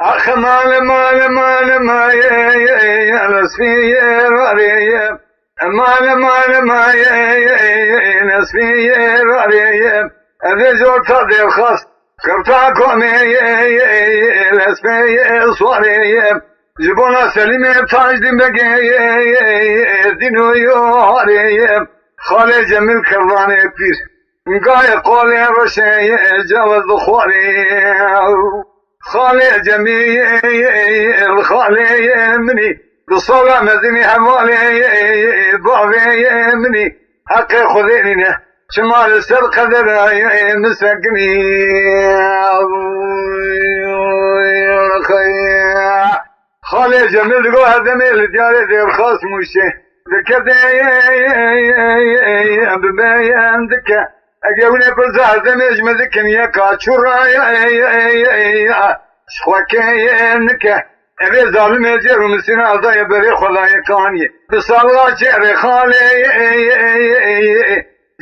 أخ ما يا نسفي راري ما يا نسفي راري أذي زور تدي الخاص كرتاكم يا نسفي صاري جبونا سليم تاج دمبقي دينو يوهاري خالي جميل كراني بير قاية قولي رشي جواز خواري خالي جميل خالي مني بصولة مدني حوالي بابي مني حقي خذيني شمال السر قدر مسكني خالي جميل قوها دميل دياري دير خاص موشي ذكرتي ببيان دكا أقولي بزار دميج مذكن يكا شرا شخوكي نكا أبي ظالم يجير ومسينا ضايا بري خلايا كاني بصالة شعري خالي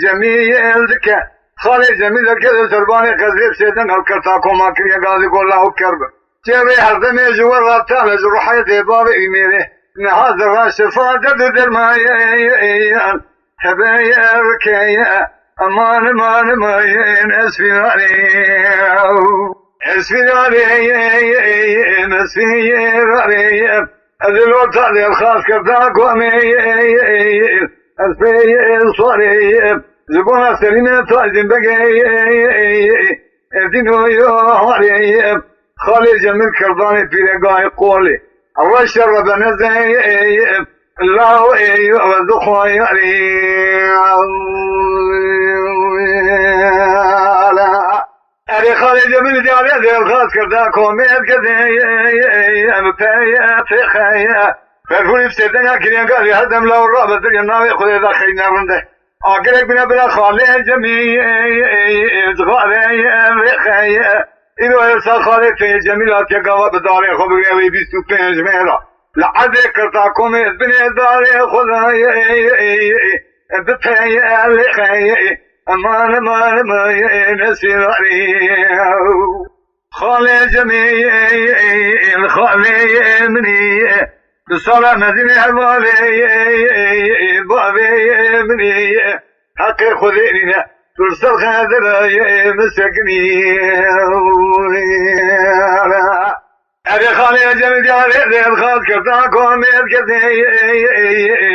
جميل دكا خالي جميل كذا سرباني قذيب سيدن هالكرتاكو ما كريا قاضي قول له كرب جري هردمي جوار رابطان جروحي دي بابي إميري نهاز الراشفة دردر ما حبايا ركايا أمان ما اسفي راري أذلو تالي الخاص كرداكو اسفي صاري زبونا سليمة تاجن بقي دينو يوهاري خالي جميل كرداني في لقاي قولي الله شرب نزي الله وذخوي أري خالي جميل ديالي ذي الخاص كردا كوميد كذي مبتايا تخيا فرفولي بسيدنا كريان قالي هدم لو الرابط الناوي خذي ذا خينا رنده أقلك بنا خالي جميل غالي خيا إنو إرسال خالي في جميلات يقوى بداري خبري أوي بيستو بينج مهرا لعد كرتا كوميد بني داري خذي بتايا لخيا أمان ما نسيري خالي جميل خالي مني بصلاة مدينة حوالي بابي مني حقي خذيني ترسل خادر مسكني أبي خالي جميل جاري ذي الخاص كرتاكم يركضي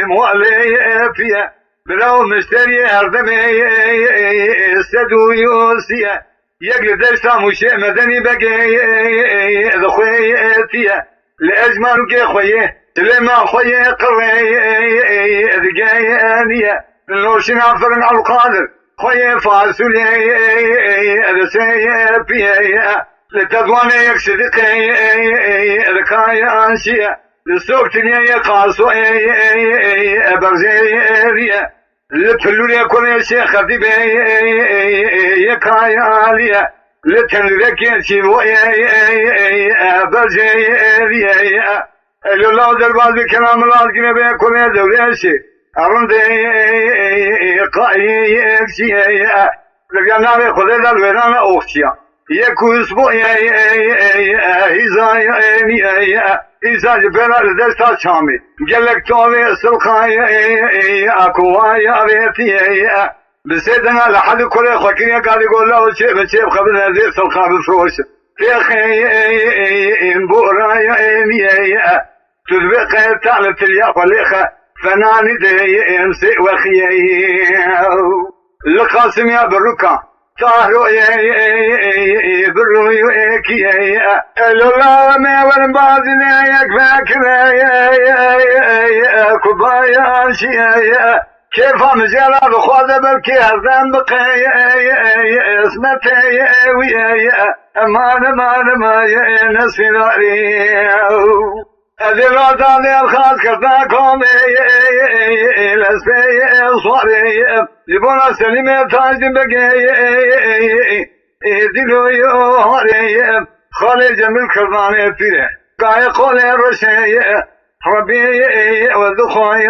موالي فيها بلاو مشتري هردمي استدو يوسيا يقل دشتا مشي مدني بقي ذخويتيا لأجمال كي خويه لما خويه قروي ذقايانيا نوشن عفرن على القادر خويه فاسولي ذسيا بيا لتضواني يكسدقي ذكايا انشيا لسوقتني يقاسو برزيريا لتلوني يكون يا شيخ خطيب يكاياليا لتنذكي شيبو برزيريا الله درباز بكلام الله كنا بيكون يا دولي شيء أرند قايك شيء لقينا بخذ الويران أوشيا يكو اسبوع إذا جبنا لدستا شامي جلك تومي سلخاي أكوايا بيتي بسيدنا لحد كل خكريا قال يقول له شيء بشيء خبر هذه سلخا بفروش في خي بورايا تذبق تعلت الياقة ليخة فناني دي امسي وخيي لقاسم يا بركة طاهرو برو يكي الله ما وربازنا يكفاك كبايا شيء كيف مجال بخوذ بالكي هردان بقي اسمتي ويا امان ما نسفي ناري أذرات علي الخاص كرتاكم لسبي صاري يبونا سليمة تاج بقي دينو يوهاري خالي جميل كرداني فيه قاية قولي رشي ربي وذخوي